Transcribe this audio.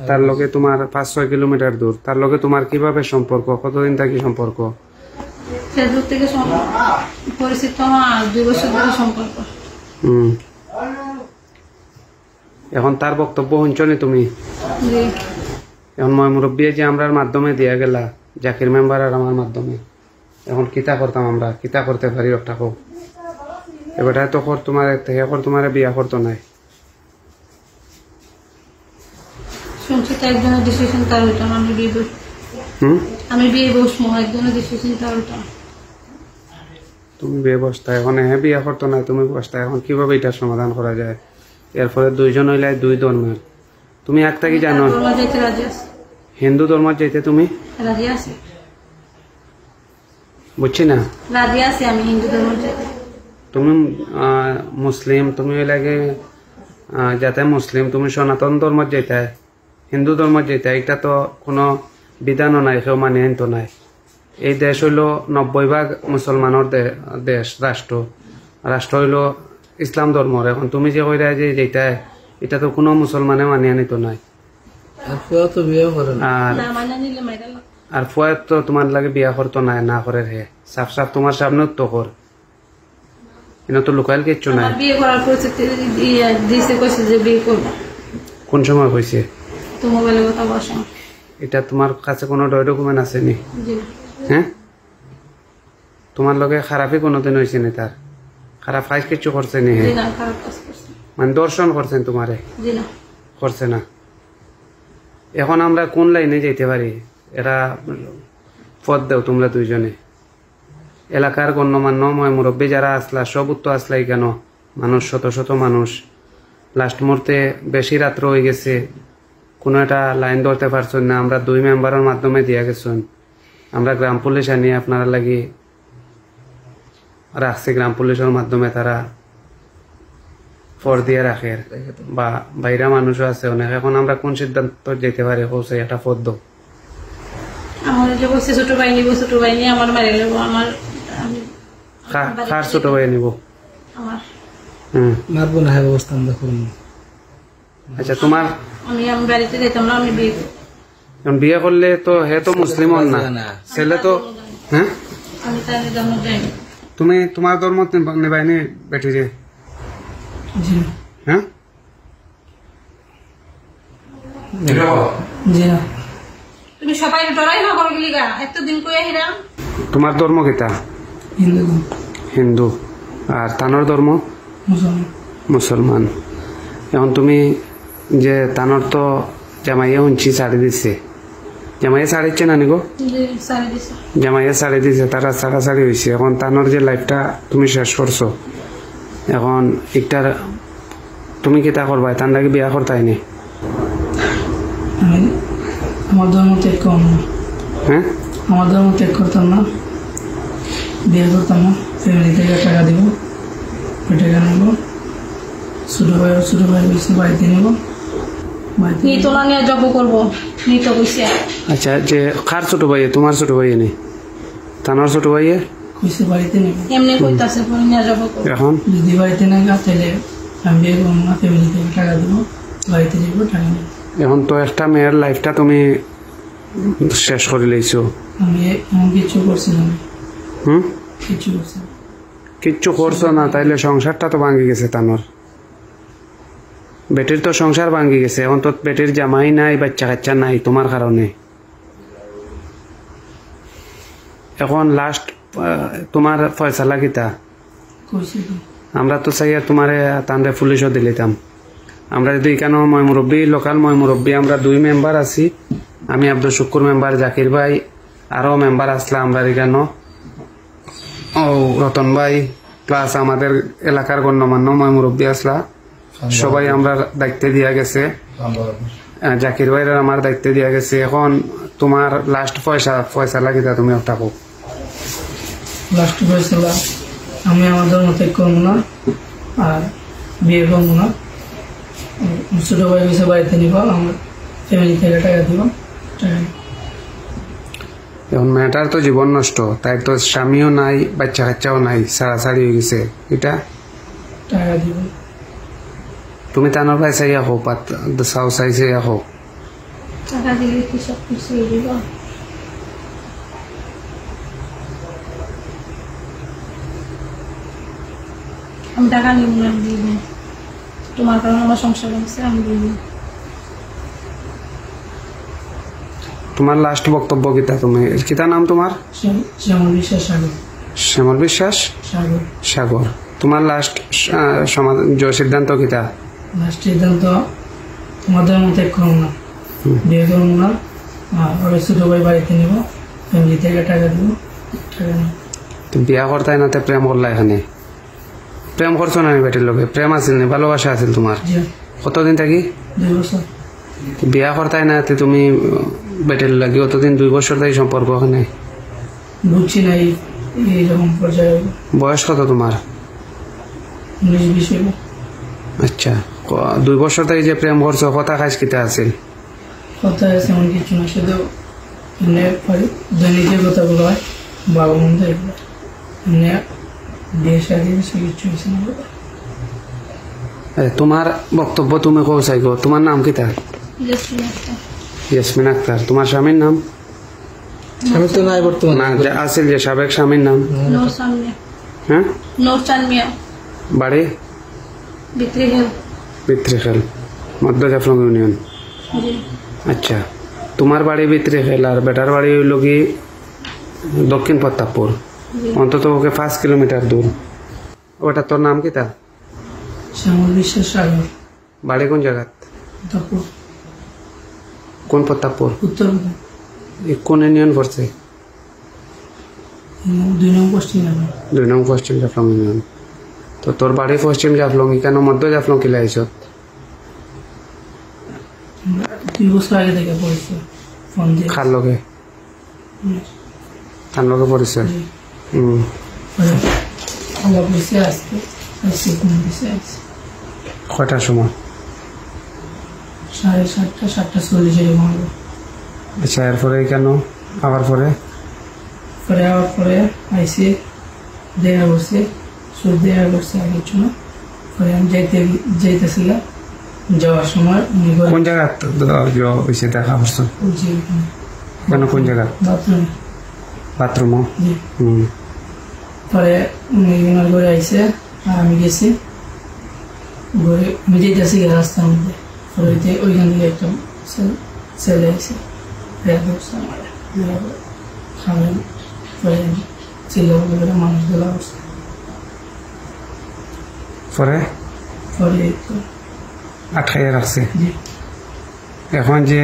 তার লগে তোমার 5-6 কিলোমিটার দূর, তার লগে তোমার কিভাবে সম্পর্ক, কতদিন থাকি সম্পর্ক? ফেসবুক থেকে পরিচিত আমার 2 বছর ধরে সম্পর্ক। এখন তার বক্তব্য শুনছনি তুমি? এখন মই মুরব্বী যে আমরার মাধ্যমে দিয়া গেলা, জাকির মেম্বার আর আমার মাধ্যমে, এখন কিতা করতাম আমরা, কিতা করতে পারি একটা হোক। এবারে তো তোমার বিয়া করতো নাই। শুনছি তো একজনের ডিসিশন তার উল্টাম, আমি বিয়ে বসবো, একজনের ডিসিশন তার উল্টাম। তুমি বিয়ে বসতা, এখন হ্যাঁ বিয়া করতো নাই, তুমি বসতা, এখন কিভাবে এটার সমাধান করা যায়? এরপরে 2 জন হইলে 2 ধর্মের। তুমি একটা কি জানো? হিন্দু ধর্ম যাইতে তুমি রাজি আছি? বুঝছি না। রাজি আছি আমি হিন্দু ধর্ম যাইতে। তুমি মুসলিম, তুমি লাগে যাতে মুসলিম, তুমি সনাতন ধর্ম যাইতে, হিন্দু ধর্ম যাইতে, এটা তো কোনো বিধানও নাই, কেউ মানে আনতো নাই। এই দেশ হইল 90% মুসলমানের দেশ, রাষ্ট্র হইল ইসলাম ধর্মর। এখন তুমি যে কইরা যে যেটা, এটা তো কোনো মুসলমানে মানিয়ে নিত নাই। আর ফুয়া তো তোমার লাগে বিয়া করতো নাই, না করে হে সাফ সাফ তোমার সামনে তো কর, এটা তো লোকাল কিচ্ছু নাই। বিয়ে করার প্রস্তুতি দিয়েছে, কইছে যে বিয়ে করব। কোন সময় কইছে? তো মোবাইলে কথা বসা। এটা তোমার কাছে কোনো ডকুমেন্ট আছে নি? হ্যাঁ, তোমার লগে খারাপই কোনোদিন হয়েছে নি? তার খারাপ কাজ কিছু করছে নি? মানে দর্শন করছেন তোমারে? করছে না। এখন আমরা কোন লাইনে যেতে পারি? এরা পথ দেও তোমরা 2 জনে। এলাকার গণ্যমান্য মুরব্বী যারা আসলা, সব উত্তর আসলাই কেন? মানুষ, শত শত মানুষ, লাস্ট মুহূর্তে বেশি রাত্র হয়ে গেছে, কোনো একটা লাইন ধরতে পারছেন না। আমরা 2 মেম্বারের মাধ্যমে দিয়া গেছেন, আমরা গ্রাম পুলিশ আনিয়ে আপনারা লাগি রাখছি। গ্রাম পুলিশের মাধ্যমে তারা ফর দিয়ে রাখে, বা বাইরা মানুষও আছে অনেক। এখন আমরা কোন সিদ্ধান্ত যেতে পারি? পৌঁছে একটা পদ দো। আমার যে বলছে ছোট ভাই নিব, ছোট ভাই নিয়ে আমার মারি নেব। আমার কার ছোট ভাই নিব? আমার মারবো না, ব্যবস্থা আমরা করবো। আচ্ছা, তোমার আমি বাড়িতে যেতাম না, আমি বিয়ে বিয়ে করলে তো হে তো মুসলিম না, ছেলে তো। হ্যাঁ, আমি তার ধর্ম যাই। তুমি তোমার ধর্ম নিবাইনি বেটি রে? হ্যাঁ, তুমি সবাই ডরাই না বল গিলিগা এতদিন কই হিরাম। তোমার ধর্ম কিতা? হিন্দু। আর তানোর ধর্ম মুসলমান। এখন তুমি যে তানোর তো জামাইয়া শুনছি ছাড়ি দিচ্ছে, জামাইয়া ছাড়িচ্ছে না নিগো? জামাইয়া ছাড়ি দিছে, তারা ছাড়াছাড়ি হয়েছে। এখন তানোর যে লাইফটা তুমি শেষ করছো, এখন একটার তুমি কিতা করবা? তার লাগে বিয়া করতাই নি? আমার ধর্ম ত্যাগ করব না। হ্যাঁ, আমার ধর্ম ত্যাগ করতাম না, বিয়ে করতাম না। ফ্যামিলি থেকে টাকা দিব, ওই টাকা নেব, ছোট ভাই বলছে বাড়িতে নেব। আচ্ছা, যে কার ছোট ভাই? তোমার ছোট ভাই নেই? তানোর ছোট ভাই কইছে বাড়িতে নেব। এখন যদি বাড়িতে না তাহলে আমি বিয়ে করবো না, ফ্যামিলি থেকে টাকা দিব, বাড়িতে যাবো, টাকা নেব। এখন তো একটা মেয়ের লাইফটা তুমি শেষ করে লইছো। আমি কিছু করছিলাম। কিচ্ছু করছো না, তাইলে সংসারটা তো ভাঙ্গি গেছে তানোর। বেটির তো সংসার ভাঙ্গি গেছে। এখন তো বেটির জামাই নাই, বাচ্চা কাচ্চা নাই তোমার কারণে। এখন লাস্ট তোমার ফয়সালা কিতা? আমরা তো চাই তোমার তানরে পুলিশও দিলিতাম। আমরা যদি এখানে মুরব্বী, লোকাল মুরব্বী, আমরা 2 মেম্বার আছি। আমি আব্দুল শুকুর মেম্বার, জাকির ভাই আরো মেম্বার আসলাম আমরা এখানে, ও রতন ভাই, প্লাস আমাদের এলাকার গণ্যমান্য মুরব্বী আসলা। সবাই আমরা দায়িত্বে দিয়া গেছে, জাকির ভাইয়ের আমার দায়িত্বে দিয়া গেছে। এখন তোমার লাস্ট ফয়সালা কিতা? তুমি একটা হোক লাস্ট ফয়সালা, আমি আমার ধর্ম ত্যাগ করবো না, আর বিয়ে করবো না। ছোট ভাই বসে বাড়িতে নিব, আমার ফ্যামিলি থেকে টাকা দিব, টাকা নিব। এখন মেয়েটার তো জীবন নষ্ট, তাই তো স্বামীও নাই, বাচ্চা কাচ্চাও নাই, সারাসারি হয়ে গেছে, এটা টাকা দিব। তুমি তানোর ভাই চাইয়া হোক চাও চাইছে হোক। টাকা দিলে কি সব কিছু দিব? আমি টাকা নিব না, আমি দিব। তোমার কারণে আমার সংসার হচ্ছে, আমি দিব। তোমার লাস্ট বক্তব্য কিতা? তুমি কিতা নাম তোমার? শ্যামল বিশ্বাস সাগর। শ্যামল বিশ্বাস সাগর। সাগর। তোমার লাস্ট সিদ্ধান্ত কিতা? লাস্ট সিদ্ধান্ত তোমাদের মতো করুন না, বিয়ে করুন না, ওরা ছোটো ভাই বাড়িতে নিব, ফ্যামিলি থেকে টাকা দিব, টাকা নিব। বিয়া করতাই না, প্রেম করলা? এখানে প্রেম করছো না? বেটির লোকে প্রেম আছিল না, ভালোবাসা আছিল তোমার? কতদিন থাকি? 2 বছর। বিয়া করতাই না, তুমি বেটির লাগে অতদিন 2 বছর থাকি সম্পর্ক ওখানে? বুঝছি না এইরকম পর্যায়ে। বয়স কত তোমার? 19-20 হইব। আচ্ছা, 2 বছর থেকে যে প্রেম করছো, কথা খাইস কিতা আছিল? কথা আছে এমন কিছু না, শুধু এমনি দৈনিক যে কথাগুলো হয়, বাবা মন্দ এগুলো, এমনি বিয়ে শাদী বেশি কিছু হয়েছে না। তোমার বক্তব্য তুমি কৌ চাই গো? তোমার নাম কিতা? ইয়াসমিন আক্তার। তোমার স্বামীর নাম? আমি তো নাই বর্তমানে। না, যে আছিল যে সাবেক স্বামীর নাম? হ্যাঁ, নূরচাঁদ মিয়া। বাড়ি? বিত্রিখেল, মধ্য জাফলং ইউনিয়ন। আচ্ছা, তোমার বাড়ি বিত্রিখেল আর বেটার বাড়ি হইল কি দক্ষিণ প্রতাপপুর, অন্তত ওকে 5 কিলোমিটার দূর। ওটা তোর নাম কিতা? শ্যামল বিশ্বাস সাগর। বাড়ি কোন জায়গাত? প্রতাপপুর। কোন প্রতাপপুর? উত্তর কোন ইউনিয়ন পড়ছে? 2 নং পশ্চিম যাবে। 2 নং পশ্চিম জাফলং ইউনিয়ন। তো তোর বাড়ি পশ্চিম জাফলং, কেন মধ্য জাফলং কিলা আইছ? 2 বছর আগে থেকে পড়েছে ফোন দিয়ে। খার লগে? খার লগে পড়েছে? আল্লাহ পড়েছে আজকে, আজকে ফোন দিছে। কয়টার সময়? 7:30, 7:40 এরকম হবে। আচ্ছা, এরপরে কেন আবার পরে আবার পরে আইসি দেখা করছে, সুদ দেখা করছে, আর কিছু না। পরে আমি যাইতেছিলাম, যাওয়ার সময় কোন জায়গা হয়েছে দেখা করছো? কেন কোন জায়গা? বাথরুমে। বাথরুমও? পরে উনি ঘরে আইসে, আর আমি গেছি ঘরে, আমি যেতেছি রাস্তার মধ্যে। পরে ওইখান থেকে একটা ছেলে আইসে, খাবেন, পরে চিল্লা মানুষ গেলা করছে। পরে আটকাইয়া রাখছে। এখন যে